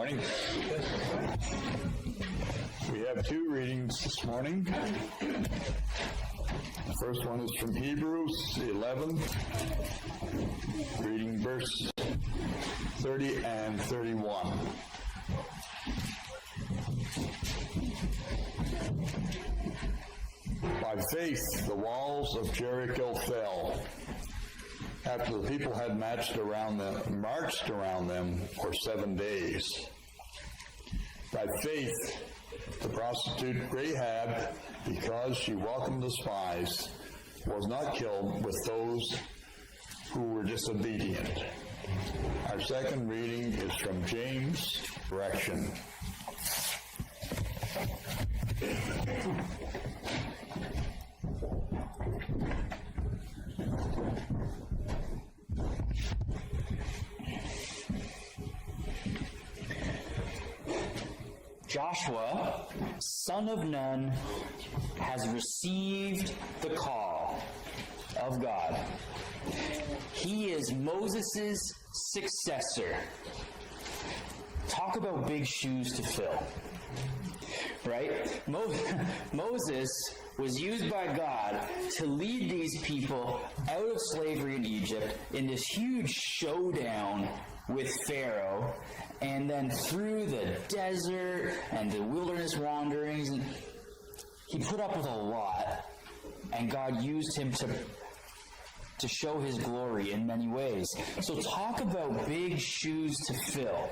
morning. We have two readings this morning. The first one is from Hebrews 11, reading verse 30 and 31. By faith, the walls of Jericho fell after the people had marched around them for 7 days. By faith, the prostitute Rahab, because she welcomed the spies, was not killed with those who were disobedient. Our second reading is from James, correction. Joshua, son of Nun, has received the call of God. He is Moses' successor. Talk about big shoes to fill, right? Moses was used by God to lead these people out of slavery in Egypt in this huge showdown with Pharaoh, and then through the desert and the wilderness wanderings. And he put up with a lot, and God used him to show his glory in many ways. So talk about big shoes to fill.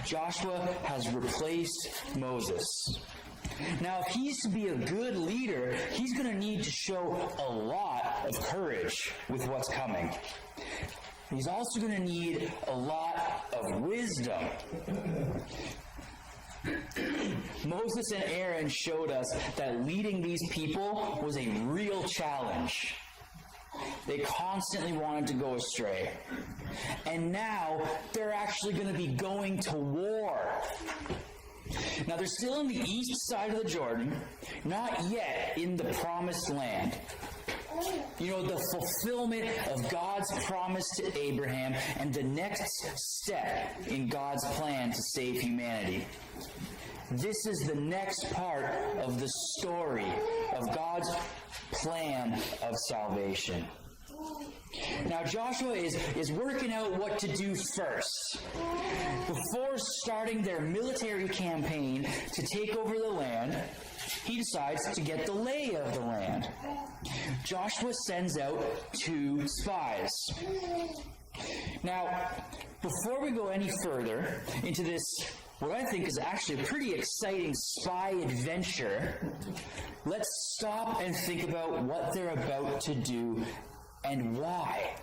Joshua has replaced Moses. Now, if he's to be a good leader, he's going to need to show a lot of courage with what's coming. He's also going to need a lot of wisdom. Moses and Aaron showed us that leading these people was a real challenge. They constantly wanted to go astray. And now they're actually going to be going to war. Now they're still on the east side of the Jordan, not yet in the promised land. You know, the fulfillment of God's promise to Abraham and the next step in God's plan to save humanity. This is the next part of the story of God's plan of salvation. Now Joshua is working out what to do first. Before starting their military campaign to take over the land, he decides to get the lay of the land. Joshua sends out 2 spies. Now, before we go any further into this, what I think is actually a pretty exciting spy adventure, let's stop and think about what they're about to do and why.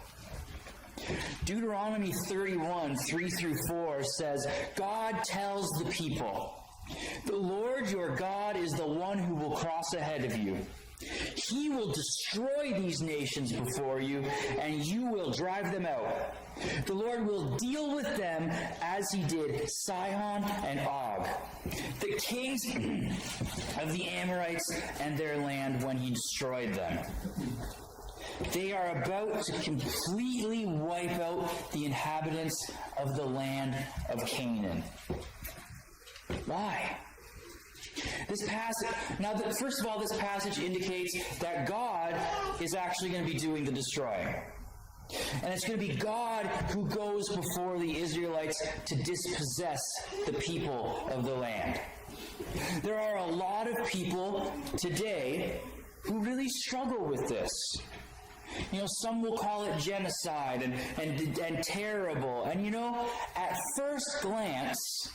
Deuteronomy 31, 3-4 says, God tells the people, the Lord your God is the one who will cross ahead of you. He will destroy these nations before you, and you will drive them out. The Lord will deal with them as he did Sihon and Og, the kings of the Amorites and their land when he destroyed them. They are about to completely wipe out the inhabitants of the land of Canaan. Why? This passage, first of all, this passage indicates that God is actually going to be doing the destroying. And it's going to be God who goes before the Israelites to dispossess the people of the land. There are a lot of people today who really struggle with this. You know, some will call it genocide and terrible. And you know, at first glance,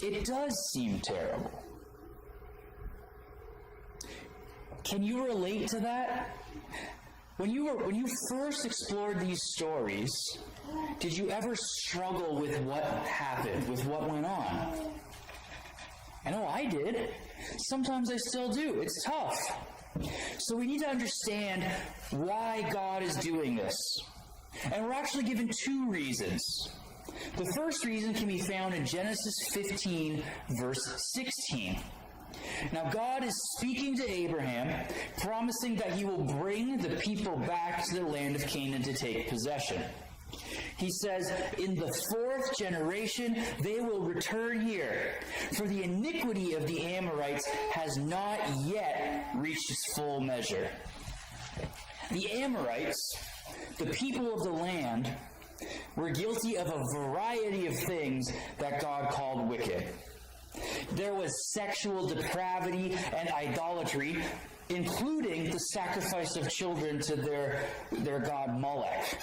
it does seem terrible. Can you relate to that? When you first explored these stories, did you ever struggle with what happened, with what went on? I know I did. Sometimes I still do. It's tough. So we need to understand why God is doing this. And we're actually given 2 reasons. The first reason can be found in Genesis 15, verse 16. Now God is speaking to Abraham, promising that he will bring the people back to the land of Canaan to take possession. He says, in the 4th generation they will return here, for the iniquity of the Amorites has not yet reached its full measure. The Amorites, the people of the land, were guilty of a variety of things that God called wicked. There was sexual depravity and idolatry, including the sacrifice of children to their god Molech.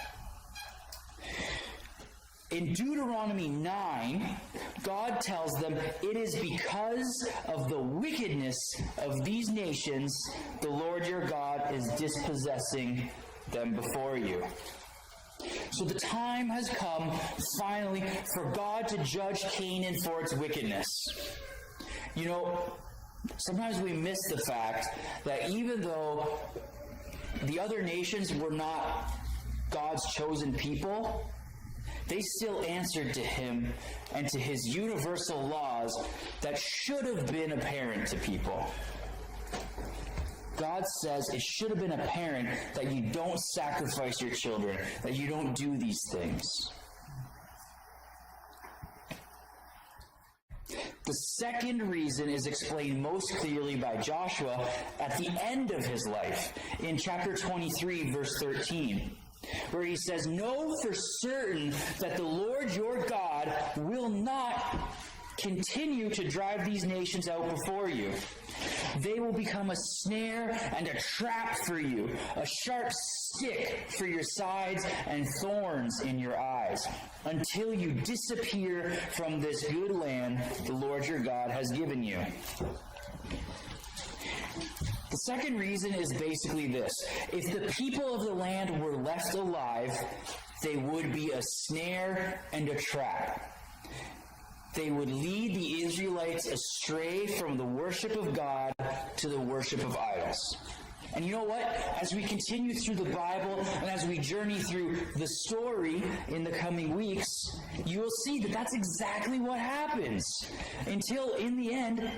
In Deuteronomy 9, God tells them it is because of the wickedness of these nations the Lord your God is dispossessing them before you. So the time has come, finally, for God to judge Canaan for its wickedness. You know, sometimes we miss the fact that even though the other nations were not God's chosen people, they still answered to him and to his universal laws that should have been apparent to people. God says it should have been apparent that you don't sacrifice your children, that you don't do these things. The second reason is explained most clearly by Joshua at the end of his life, in chapter 23, verse 13. Where he says, know for certain that the Lord your God will not continue to drive these nations out before you. They will become a snare and a trap for you, a sharp stick for your sides and thorns in your eyes, until you disappear from this good land the Lord your God has given you. The second reason is basically this. If the people of the land were left alive, they would be a snare and a trap. They would lead the Israelites astray from the worship of God to the worship of idols. And you know what? As we continue through the Bible and as we journey through the story in the coming weeks, you will see that that's exactly what happens. Until, in the end,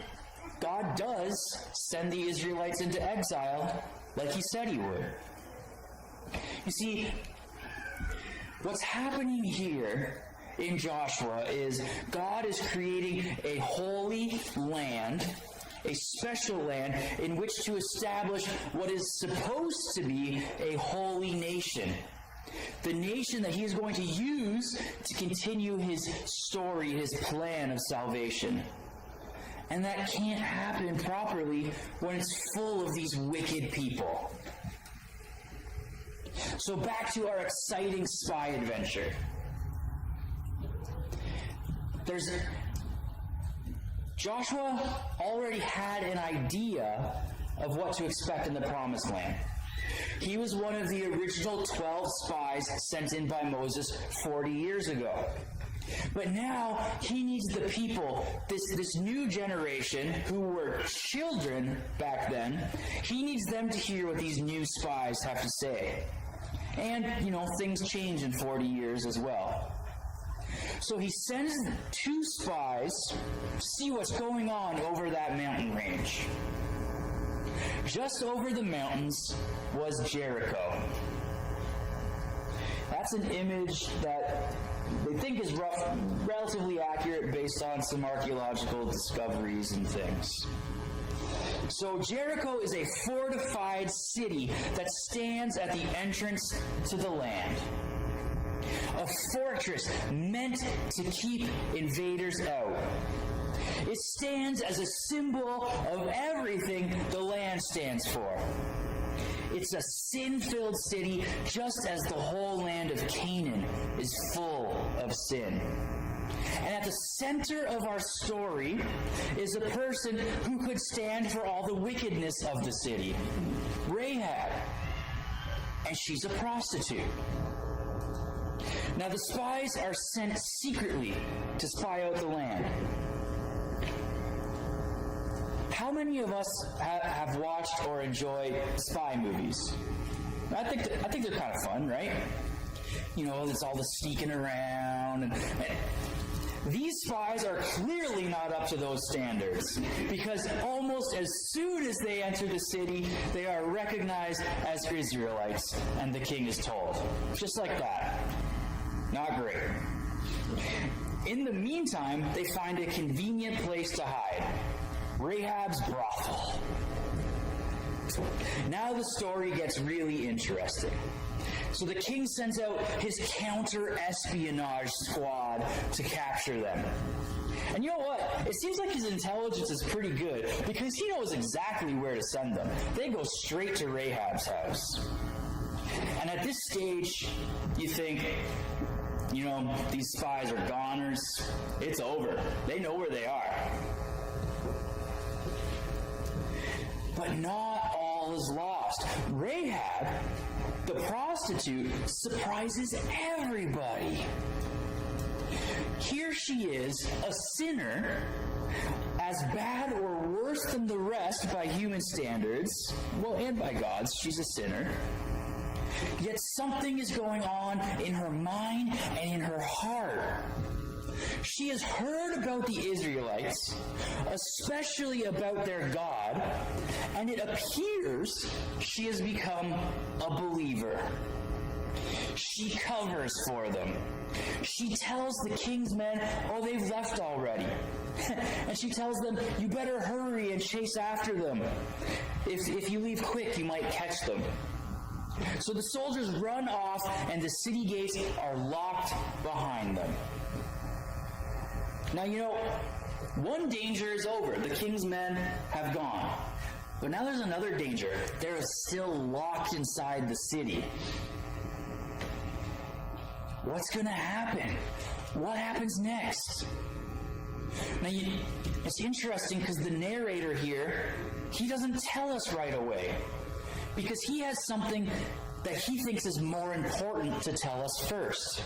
God does send the Israelites into exile like he said he would. You see, what's happening here in Joshua is God is creating a holy land, a special land in which to establish what is supposed to be a holy nation. The nation that he is going to use to continue his story, his plan of salvation. And that can't happen properly when it's full of these wicked people. So back to our exciting spy adventure. Joshua already had an idea of what to expect in the Promised Land. He was one of the original 12 spies sent in by Moses 40 years ago. But now he needs the people, this new generation who were children back then, he needs them to hear what these new spies have to say. And, things change in 40 years as well. So he sends 2 spies to see what's going on over that mountain range. Just over the mountains was Jericho. That's an image that they think is relatively accurate based on some archaeological discoveries and things. So Jericho is a fortified city that stands at the entrance to the land. A fortress meant to keep invaders out. It stands as a symbol of everything the land stands for. It's a sin-filled city, just as the whole land of Canaan is full of sin. And at the center of our story is a person who could stand for all the wickedness of the city, Rahab. And she's a prostitute. Now the spies are sent secretly to spy out the land. How many of us have watched or enjoyed spy movies? I think they're kind of fun, right? It's all the sneaking around. And these spies are clearly not up to those standards, because almost as soon as they enter the city, they are recognized as Israelites, and the king is told. Just like that. Not great. In the meantime, they find a convenient place to hide. Rahab's brothel. Now the story gets really interesting. So the king sends out his counter-espionage squad to capture them. And you know what? It seems like his intelligence is pretty good because he knows exactly where to send them. They go straight to Rahab's house. And at this stage, you think, these spies are goners. It's over. They know where they are. But not all is lost. Rahab, the prostitute, surprises everybody. Here she is, a sinner, as bad or worse than the rest by human standards, and by God's, she's a sinner. Yet something is going on in her mind and in her heart. She has heard about the Israelites, especially about their God, and it appears she has become a believer. She covers for them. She tells the king's men, they've left already. And she tells them, you better hurry and chase after them. If you leave quick, you might catch them. So the soldiers run off, and the city gates are locked behind them. Now, one danger is over. The king's men have gone. But now there's another danger. They're still locked inside the city. What's going to happen? What happens next? Now, it's interesting because the narrator here, he doesn't tell us right away. Because he has something that he thinks is more important to tell us first.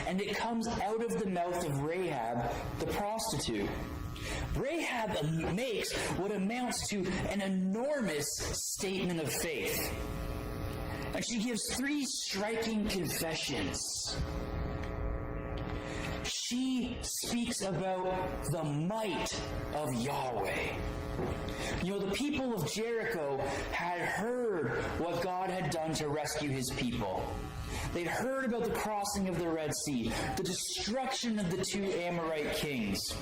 And it comes out of the mouth of Rahab, the prostitute. Rahab makes what amounts to an enormous statement of faith. And she gives 3 striking confessions. She speaks about the might of Yahweh. The people of Jericho had heard what God had done to rescue his people. They'd heard about the crossing of the Red Sea, the destruction of the 2 Amorite kings.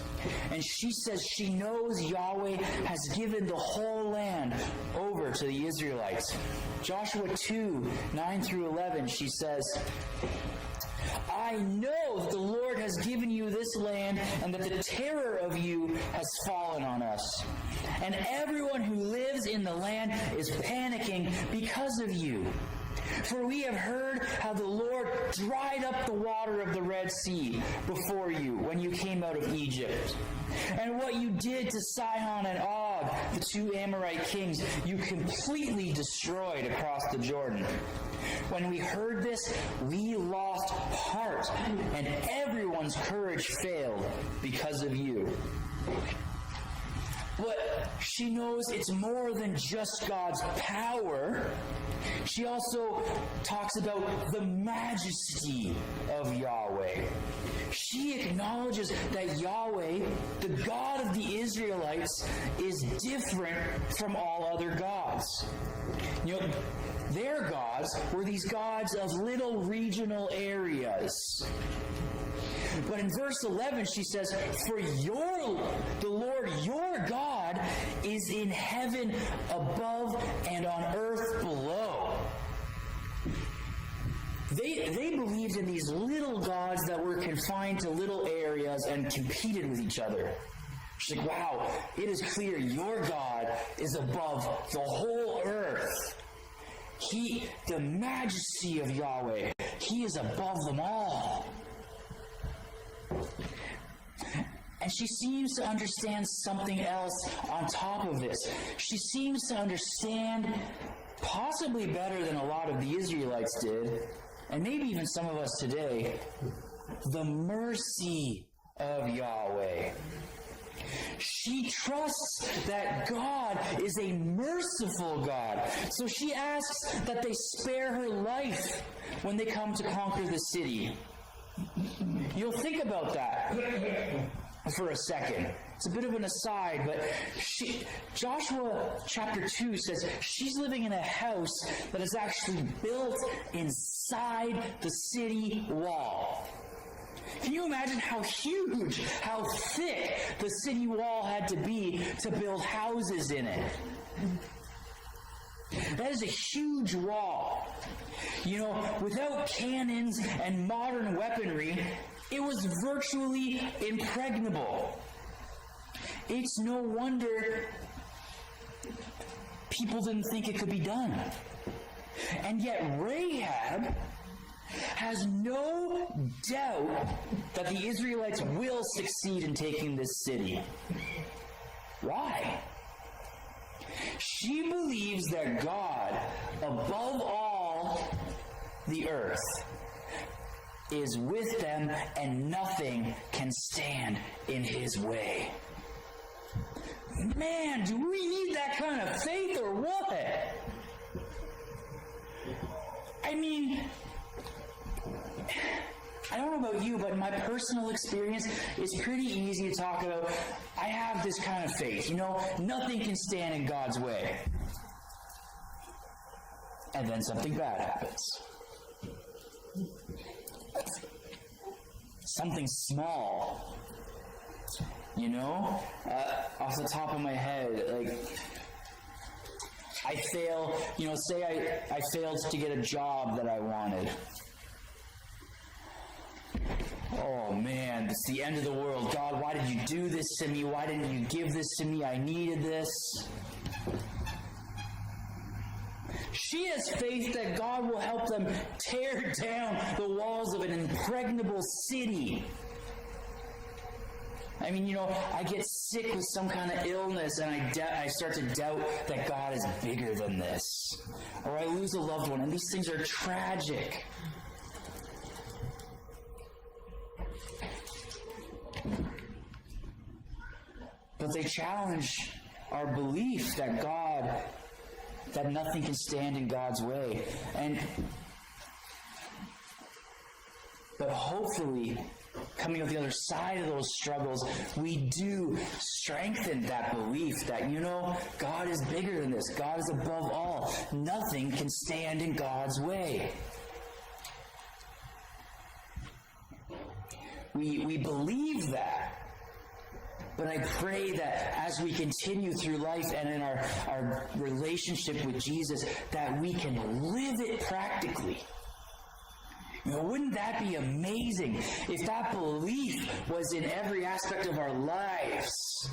And she says she knows Yahweh has given the whole land over to the Israelites. Joshua 2, 9 through 11, she says, I know that the Lord has given you this land and that the terror of you has fallen on us. And everyone who lives in the land is panicking because of you. For we have heard how the Lord dried up the water of the Red Sea before you when you came out of Egypt. And what you did to Sihon and Og, the 2 Amorite kings, you completely destroyed across the Jordan. When we heard this, we lost heart, and everyone's courage failed because of you. But she knows it's more than just God's power. She also talks about the majesty of Yahweh. She acknowledges that Yahweh, the God of the Israelites, is different from all other gods. Their gods were these gods of little regional areas. But in verse 11, she says, For the Lord your God is in heaven above and on earth below. They believed in these little gods that were confined to little areas and competed with each other. She's like, wow, it is clear your God is above the whole earth. The majesty of Yahweh, he is above them all. And she seems to understand something else on top of this. She seems to understand, possibly better than a lot of the Israelites did, and maybe even some of us today, the mercy of Yahweh. She trusts that God is a merciful God. So she asks that they spare her life when they come to conquer the city. You'll think about that. for a second. It's a bit of an aside, but Joshua chapter 2 says she's living in a house that is actually built inside the city wall. Can you imagine how huge, how thick the city wall had to be to build houses in it? That is a huge wall. You know, without cannons and modern weaponry, it was virtually impregnable. It's no wonder people didn't think it could be done. And yet Rahab has no doubt that the Israelites will succeed in taking this city. Why? She believes that God, above all the earth, is with them and nothing can stand in his way. Man, do we need that kind of faith or what? I mean, I don't know about you, but in my personal experience, it's pretty easy to talk about, I have this kind of faith. You know, nothing can stand in God's way. And then something bad happens. Something small. You know? Off the top of my head, like, I fail, you know, say I failed to get a job that I wanted. Oh man, it's the end of the world. God, why did you do this to me? Why didn't you give this to me? I needed this. She has faith that God will help them tear down the walls of an impregnable city. I mean, you know, I get sick with some kind of illness and I start to doubt that God is bigger than this. Or I lose a loved one, and these things are tragic. But they challenge our belief that that nothing can stand in God's way. But hopefully, coming out the other side of those struggles, we do strengthen that belief that, you know, God is bigger than this. God is above all. Nothing can stand in God's way. We believe that. But I pray that as we continue through life and in our relationship with Jesus, that we can live it practically. You know, wouldn't that be amazing if that belief was in every aspect of our lives?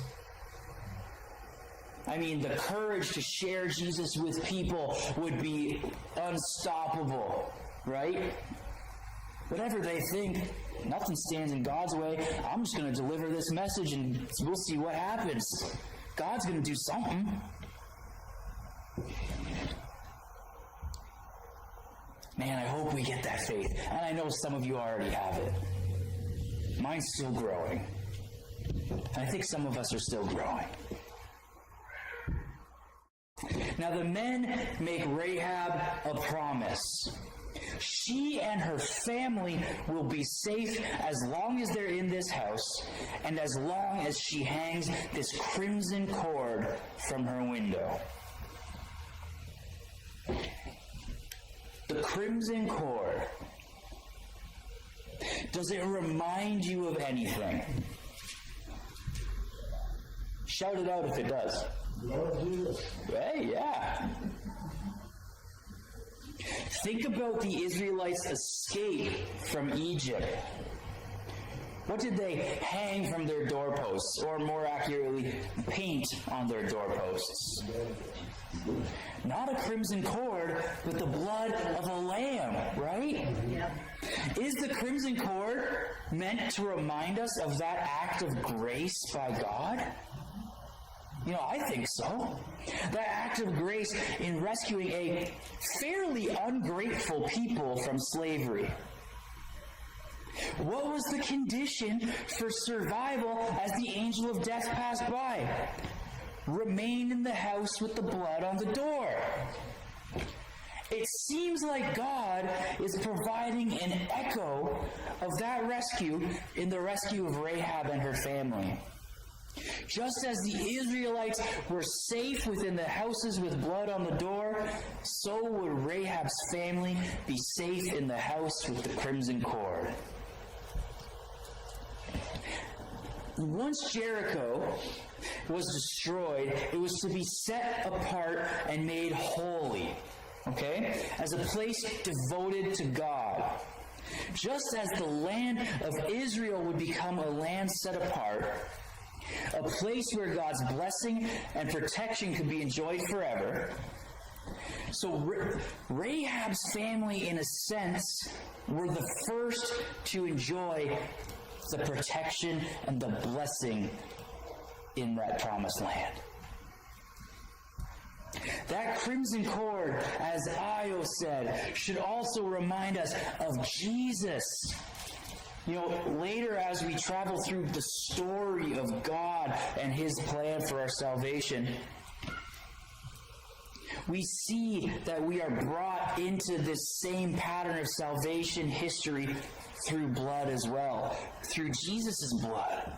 I mean, the courage to share Jesus with people would be unstoppable, right? Whatever they think, nothing stands in God's way. I'm just going to deliver this message and we'll see what happens. God's going to do something. Man, I hope we get that faith. And I know some of you already have it. Mine's still growing. And I think some of us are still growing. Now the men make Rahab a promise. She and her family will be safe as long as they're in this house and as long as she hangs this crimson cord from her window. The crimson cord. Does it remind you of anything? Shout it out if it does. Lord Jesus. Hey, yeah. Think about the Israelites' escape from Egypt. What did they hang from their doorposts, or more accurately, paint on their doorposts? Not a crimson cord, but the blood of a lamb, right? Yeah. Is the crimson cord meant to remind us of that act of grace by God? You know, I think so. That act of grace in rescuing a fairly ungrateful people from slavery. What was the condition for survival as the angel of death passed by? Remain in the house with the blood on the door. It seems like God is providing an echo of that rescue in the rescue of Rahab and her family. Just as the Israelites were safe within the houses with blood on the door, so would Rahab's family be safe in the house with the crimson cord. Once Jericho was destroyed, it was to be set apart and made holy, okay, as a place devoted to God. Just as the land of Israel would become a land set apart, a place where God's blessing and protection could be enjoyed forever. So Rahab's family, in a sense, were the first to enjoy the protection and the blessing in that promised land. That crimson cord, as Io said, should also remind us of Jesus. You know, later as we travel through the story of God and His plan for our salvation, we see that we are brought into this same pattern of salvation history through blood as well, through Jesus' blood.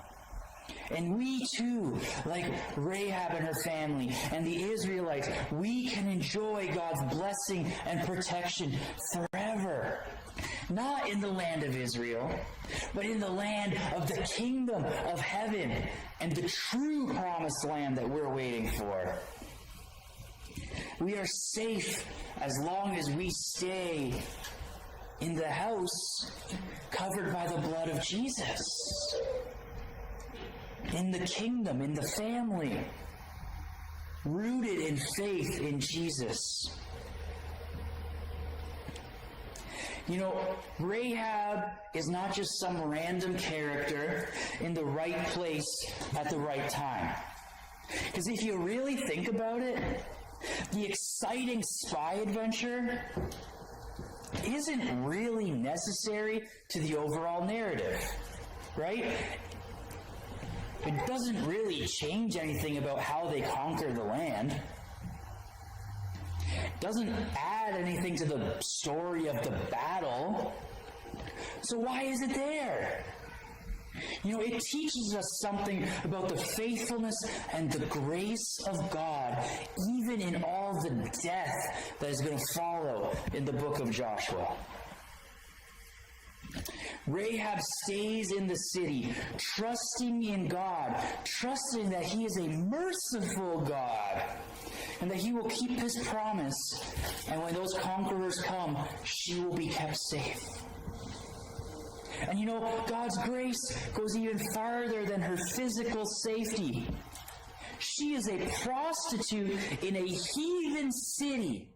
And we too, like Rahab and her family and the Israelites, we can enjoy God's blessing and protection forever. Not in the land of Israel, but in the land of the kingdom of heaven and the true promised land that we're waiting for. We are safe as long as we stay in the house covered by the blood of Jesus. In the kingdom, in the family, rooted in faith in Jesus. You know, Rahab is not just some random character in the right place at the right time. Because if you really think about it, the exciting spy adventure isn't really necessary to the overall narrative, right? It doesn't really change anything about how they conquer the land. It doesn't add anything to the story of the battle. So why is it there? You know, it teaches us something about the faithfulness and the grace of God, even in all the death that is going to follow in the book of Joshua. Rahab stays in the city, trusting in God, trusting that He is a merciful God, and that He will keep His promise, and when those conquerors come, she will be kept safe. And you know, God's grace goes even farther than her physical safety. She is a prostitute in a heathen city.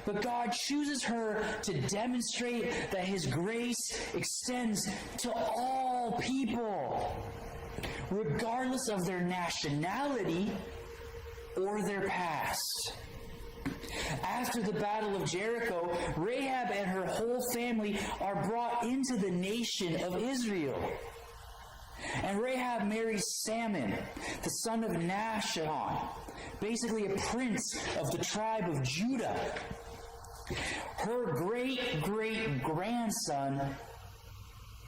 But God chooses her to demonstrate that His grace extends to all people, regardless of their nationality or their past. After the Battle of Jericho, Rahab and her whole family are brought into the nation of Israel. And Rahab marries Salmon, the son of Nahshon, basically a prince of the tribe of Judah. Her great-great-grandson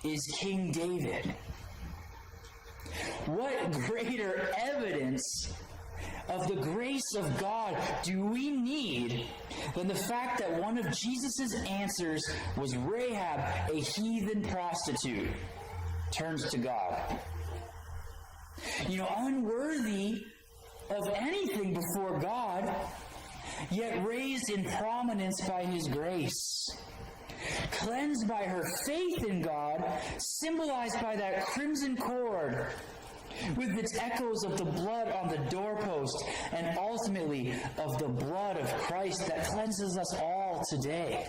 is King David. What greater evidence of the grace of God do we need than the fact that one of Jesus' answers was Rahab, a heathen prostitute, turns to God. You know, unworthy of anything before God, yet raised in prominence by His grace. Cleansed by her faith in God, symbolized by that crimson cord, with its echoes of the blood on the doorpost, and ultimately of the blood of Christ that cleanses us all today.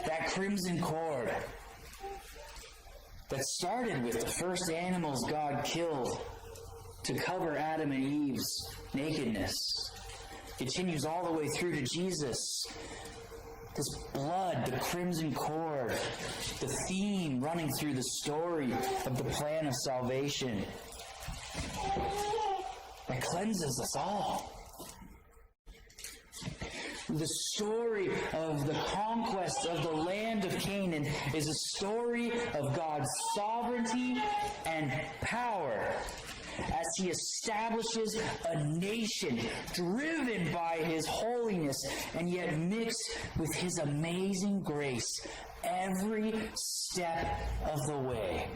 That crimson cord that started with the first animals God killed to cover Adam and Eve's nakedness continues all the way through to Jesus. This blood, the crimson cord, the theme running through the story of the plan of salvation that cleanses us all. The story of the conquest of the land of Canaan is a story of God's sovereignty and power as he establishes a nation driven by his holiness and yet mixed with his amazing grace every step of the way.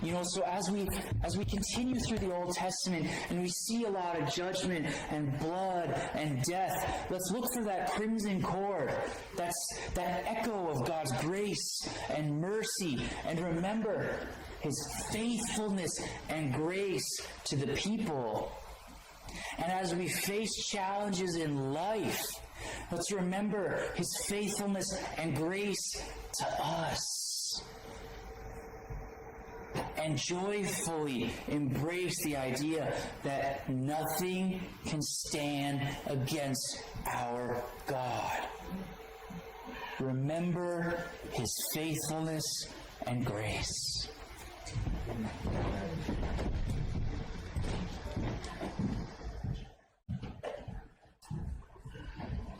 You know, so as we continue through the Old Testament and we see a lot of judgment and blood and death, let's look for that crimson cord. That's that echo of God's grace and mercy. And remember his faithfulness and grace to the people. And as we face challenges in life, let's remember his faithfulness and grace to us. And joyfully embrace the idea that nothing can stand against our God. Remember his faithfulness and grace.